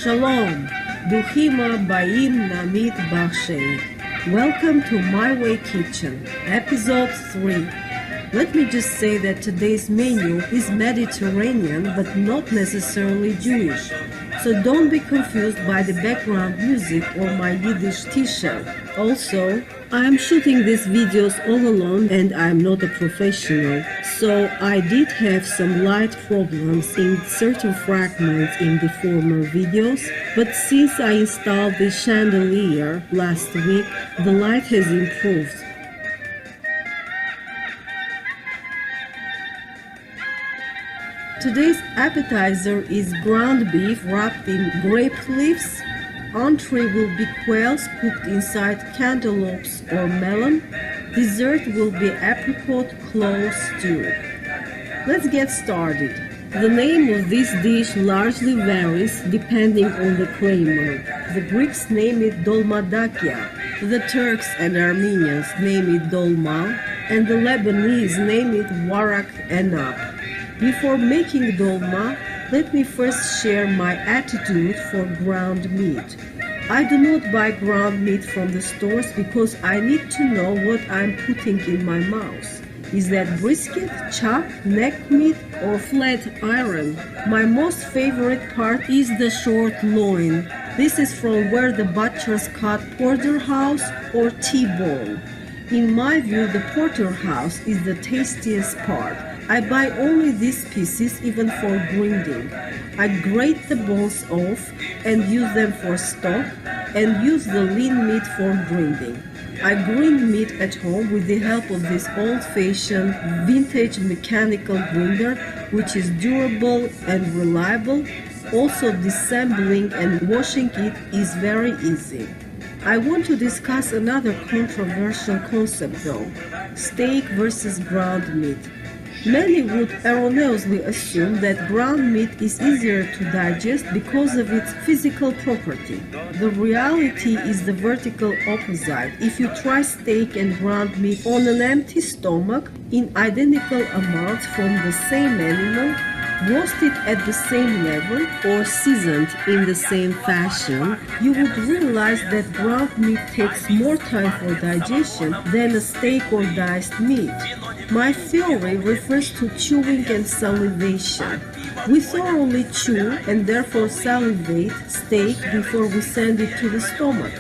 Shalom, Duhima Baim Namit Bashei. Welcome to My Way Kitchen, Episode 3. Let me just say that today's menu is Mediterranean but not necessarily Jewish. So don't be confused by the background music or my Yiddish t-shirt. Also, I am shooting these videos all alone and I am not a professional. So I did have some light problems in certain fragments in the former videos, but since I installed the chandelier last week, the light has improved. Today's appetizer is ground beef wrapped in grape leaves. Entrée will be quails cooked inside cantaloupes or melon. Dessert will be apricot clove stew. Let's get started. The name of this dish largely varies depending on the claimer. The Greeks name it Dolma, the Turks and Armenians name it Dolma, and the Lebanese name it warak enab. Before making dolma, let me first share my attitude for ground meat. I do not buy ground meat from the stores because I need to know what I'm putting in my mouth. Is that brisket, chop, neck meat, or flat iron? My most favorite part is the short loin. This is from where the butchers cut porterhouse or T-bone. In my view, the porterhouse is the tastiest part. I buy only these pieces even for grinding. I grate the bones off and use them for stock and use the lean meat for grinding. I grind meat at home with the help of this old-fashioned vintage mechanical grinder, which is durable and reliable. Also, disassembling and washing it is very easy. I want to discuss another controversial concept though, steak versus ground meat. Many would erroneously assume that ground meat is easier to digest because of its physical property. The reality is the vertical opposite. If you try steak and ground meat on an empty stomach in identical amounts from the same animal, roasted at the same level or seasoned in the same fashion, you would realize that ground meat takes more time for digestion than a steak or diced meat. My theory refers to chewing and salivation. We thoroughly chew and therefore salivate steak before we send it to the stomach.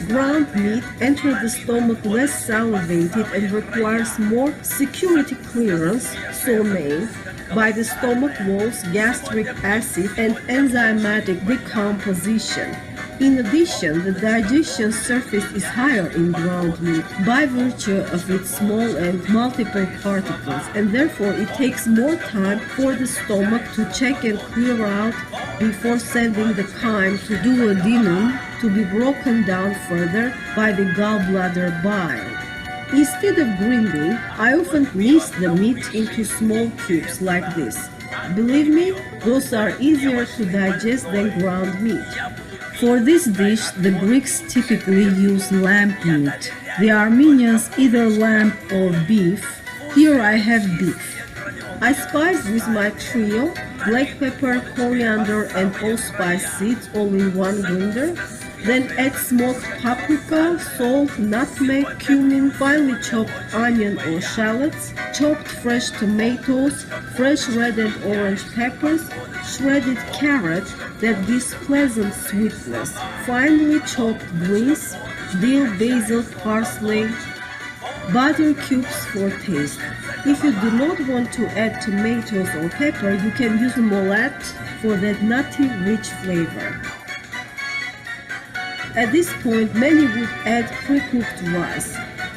Ground meat enters the stomach less salivated and requires more security clearance, so named, by the stomach walls, gastric acid, and enzymatic decomposition. In addition, the digestion surface is higher in ground meat by virtue of its small and multiple particles, and therefore it takes more time for the stomach to check and clear out before sending the chyme to duodenum to be broken down further by the gallbladder bile. Instead of grinding, I often slice the meat into small cubes like this. Believe me, those are easier to digest than ground meat. For this dish, the Greeks typically use lamb meat. The Armenians either lamb or beef. Here I have beef. I spice with my trio, black pepper, coriander, and allspice seeds all in one grinder. Then add smoked paprika, salt, nutmeg, cumin, finely chopped onion or shallots, chopped fresh tomatoes, fresh red and orange peppers, shredded carrot that gives pleasant sweetness, finely chopped greens, dill, basil, parsley, butter cubes for taste. If you do not want to add tomatoes or pepper, you can use mullet for that nutty, rich flavor. At this point, many would add pre-cooked rice.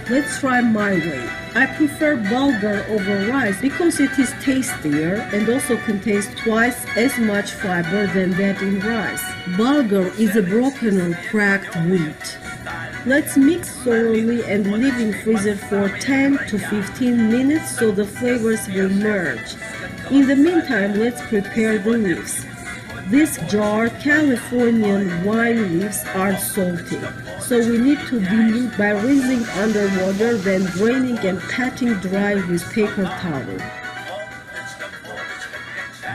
Let's try my way. I prefer bulgur over rice because it is tastier and also contains twice as much fiber than that in rice. Bulgur is a broken or cracked wheat. Let's mix thoroughly and leave in freezer for 10 to 15 minutes so the flavors will merge. In the meantime, let's prepare the leaves. This jar Californian wine leaves are salty, so we need to dilute by rinsing under water, then draining and patting dry with paper towel.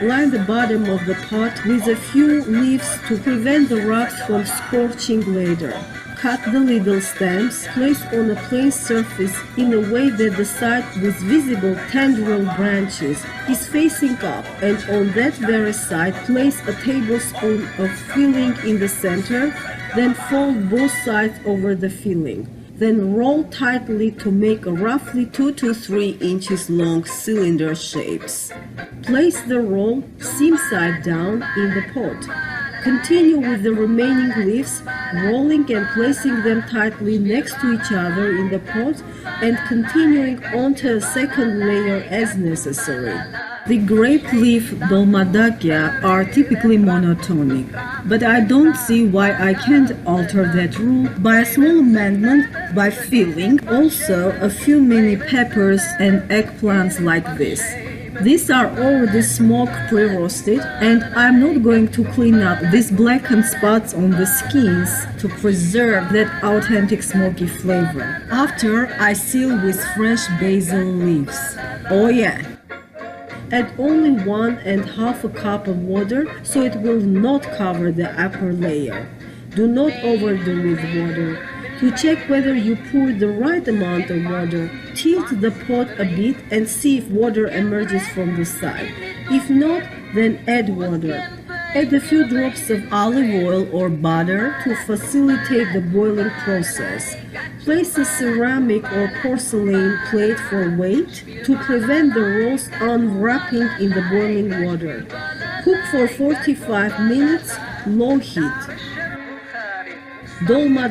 Line the bottom of the pot with a few leaves to prevent the rocks from scorching later. Cut the little stems, place on a plain surface in a way that the side with visible tendril branches is facing up, and on that very side place a tablespoon of filling in the center, then fold both sides over the filling. Then roll tightly to make a roughly 2 to 3 inches long cylinder shapes. Place the roll seam side down in the pot. Continue with the remaining leaves, rolling and placing them tightly next to each other in the pot and continuing onto a second layer as necessary. The grape leaf dolma are typically monotonic, but I don't see why I can't alter that rule by a small amendment by filling also a few mini peppers and eggplants like this. These are already smoked pre-roasted, and I'm not going to clean up these blackened spots on the skins to preserve that authentic smoky flavor. After, I seal with fresh basil leaves. Oh yeah! Add only 1½ cup of water so it will not cover the upper layer. Do not overdo with water. To check whether you poured the right amount of water, tilt the pot a bit and see if water emerges from the side. If not, then add water. Add a few drops of olive oil or butter to facilitate the boiling process. Place a ceramic or porcelain plate for weight to prevent the rolls unwrapping in the boiling water. Cook for 45 minutes, low heat. Dolma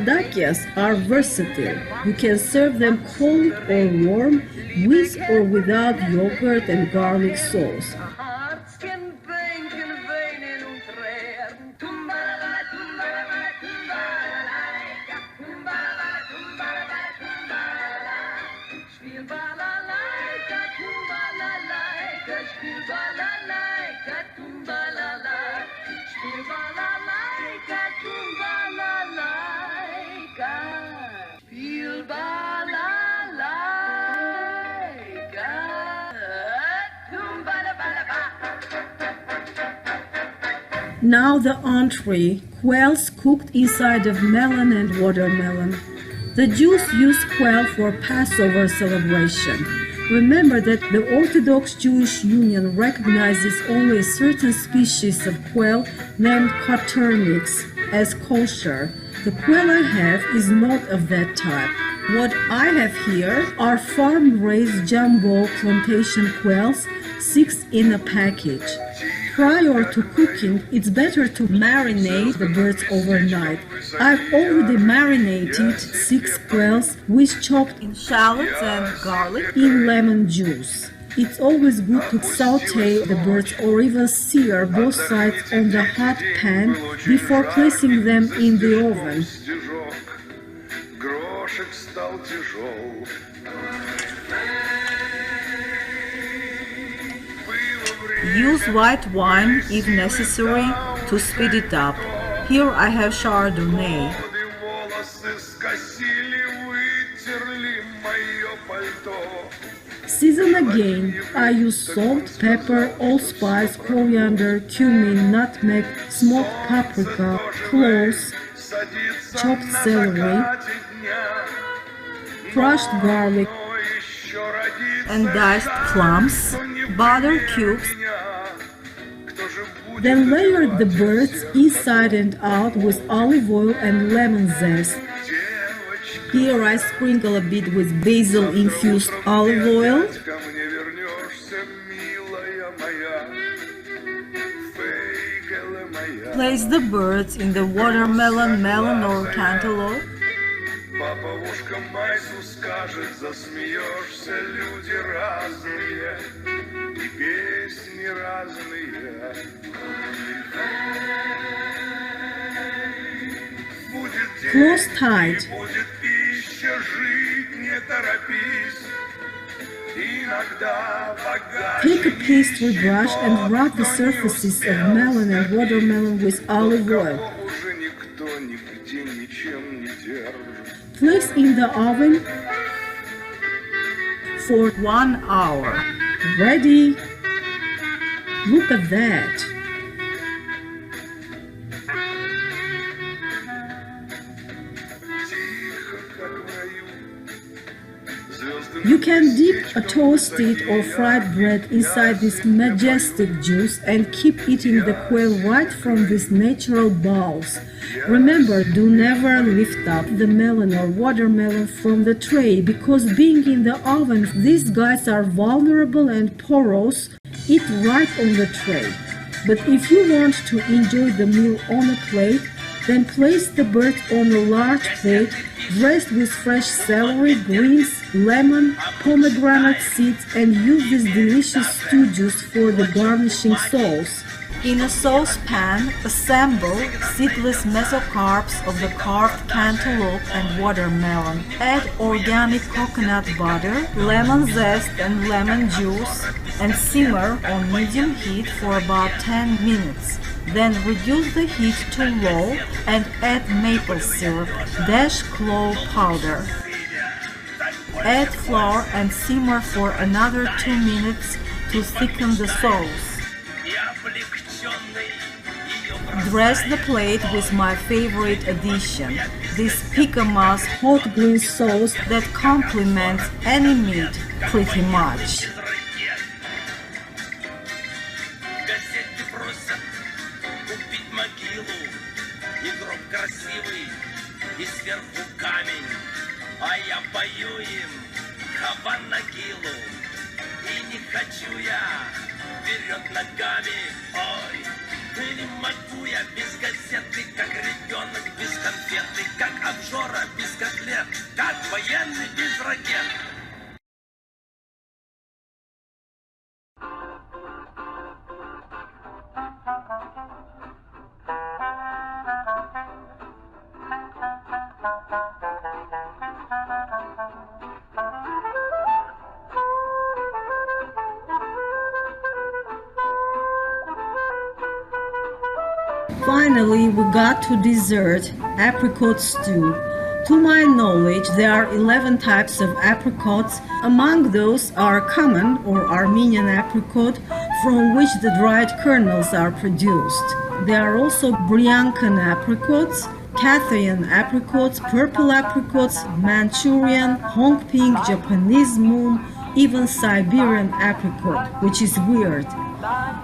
are versatile. You can serve them cold or warm, with or without yogurt and garlic sauce. Now the entree, quails cooked inside of melon and watermelon. The Jews use quail for Passover celebration. Remember that the Orthodox Jewish Union recognizes only a certain species of quail named Coturnix as kosher. The quail I have is not of that type. What I have here are farm-raised jumbo plantation quails, 6 in a package. Prior to cooking, it's better to marinate the birds overnight. I've already marinated 6 quails with chopped in shallots and garlic in lemon juice. It's always good to saute the birds or even sear both sides on the hot pan before placing them in the oven. Use white wine if necessary to speed it up. Here I have Chardonnay. Season again. I use salt, pepper, allspice, coriander, cumin, nutmeg, smoked paprika, cloves, chopped celery, crushed garlic, and diced plums, butter cubes. Then layer the birds inside and out with olive oil and lemon zest. Here I sprinkle a bit with basil-infused olive oil. Place the birds in the watermelon, melon or cantaloupe. Close tight. Take a pastry brush and rub the surfaces of melon and watermelon with olive oil. Place in the oven for 1 hour. Ready! Look at that! You can dip a toasted or fried bread inside this majestic juice and keep eating the quail right from these natural bowls. Remember, do never lift up the melon or watermelon from the tray, because being in the oven, these guys are vulnerable and porous. Eat right on the tray. But if you want to enjoy the meal on a plate, then place the bird on a large plate dressed with fresh celery, greens, lemon, pomegranate seeds, and use this delicious stew juice for the garnishing sauce. In a saucepan, assemble seedless mesocarbs of the carved cantaloupe and watermelon. Add organic coconut butter, lemon zest and lemon juice, and simmer on medium heat for about 10 minutes. Then reduce the heat to low and add maple syrup, dash clove powder. Add flour and simmer for another 2 minutes to thicken the sauce. Dress the plate with my favorite addition, this picamas hot green sauce that complements any meat pretty much. Без газеты, как ребенок без конфеты, как обжора без котлет, как военный без ракет. Finally, we got to dessert, apricot stew. To my knowledge, there are 11 types of apricots. Among those are common or Armenian apricot, from which the dried kernels are produced. There are also Briancan apricots, Cathayan apricots, purple apricots, Manchurian, Hongping, Japanese mum, even Siberian apricot, which is weird.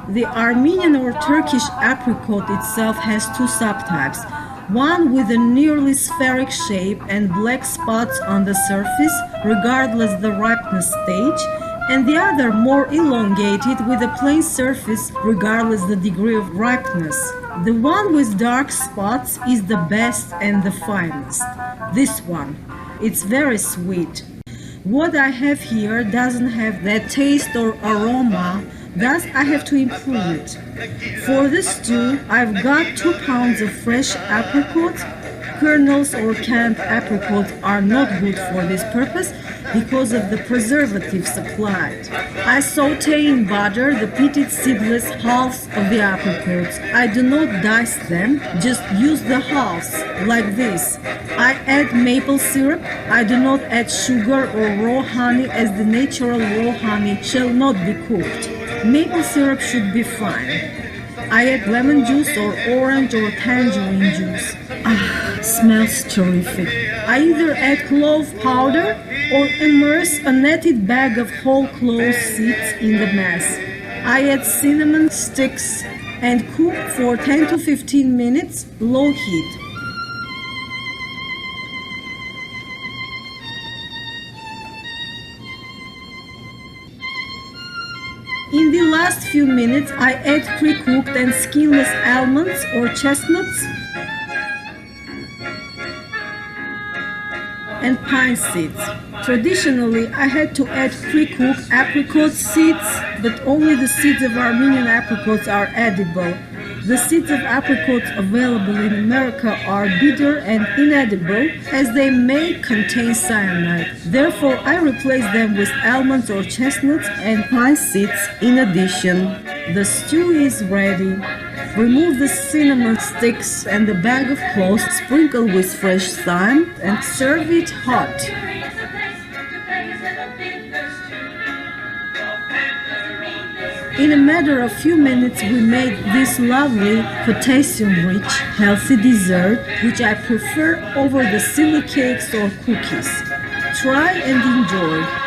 The Armenian or Turkish apricot itself has two subtypes, one with a nearly spheric shape and black spots on the surface, regardless the ripeness stage, and the other more elongated with a plain surface, regardless the degree of ripeness. The one with dark spots is the best and the finest. This one. It's very sweet. What I have here doesn't have that taste or aroma, thus I have to improve it. For the stew, I've got 2 pounds of fresh apricots. Kernels or canned apricots are not good for this purpose because of the preservatives applied. I saute in butter the pitted seedless halves of the apricots. I do not dice them, just use the halves, like this. I add maple syrup. I do not add sugar or raw honey, as the natural raw honey shall not be cooked. Maple syrup should be fine. I add lemon juice or orange or tangerine juice. Ah, smells terrific. I either add clove powder or immerse a netted bag of whole clove seeds in the mass. I add cinnamon sticks and cook for 10 to 15 minutes, low heat. In the last few minutes, I add pre-cooked and skinless almonds or chestnuts and pine seeds. Traditionally, I had to add pre-cooked apricot seeds, but only the seeds of Armenian apricots are edible. The seeds of apricots available in America are bitter and inedible, as they may contain cyanide. Therefore, I replace them with almonds or chestnuts and pine seeds in addition. The stew is ready. Remove the cinnamon sticks and the bag of cloves, sprinkle with fresh thyme, and serve it hot. In a matter of few minutes, we made this lovely, potassium-rich, healthy dessert, which I prefer over the silly cakes or cookies. Try and enjoy.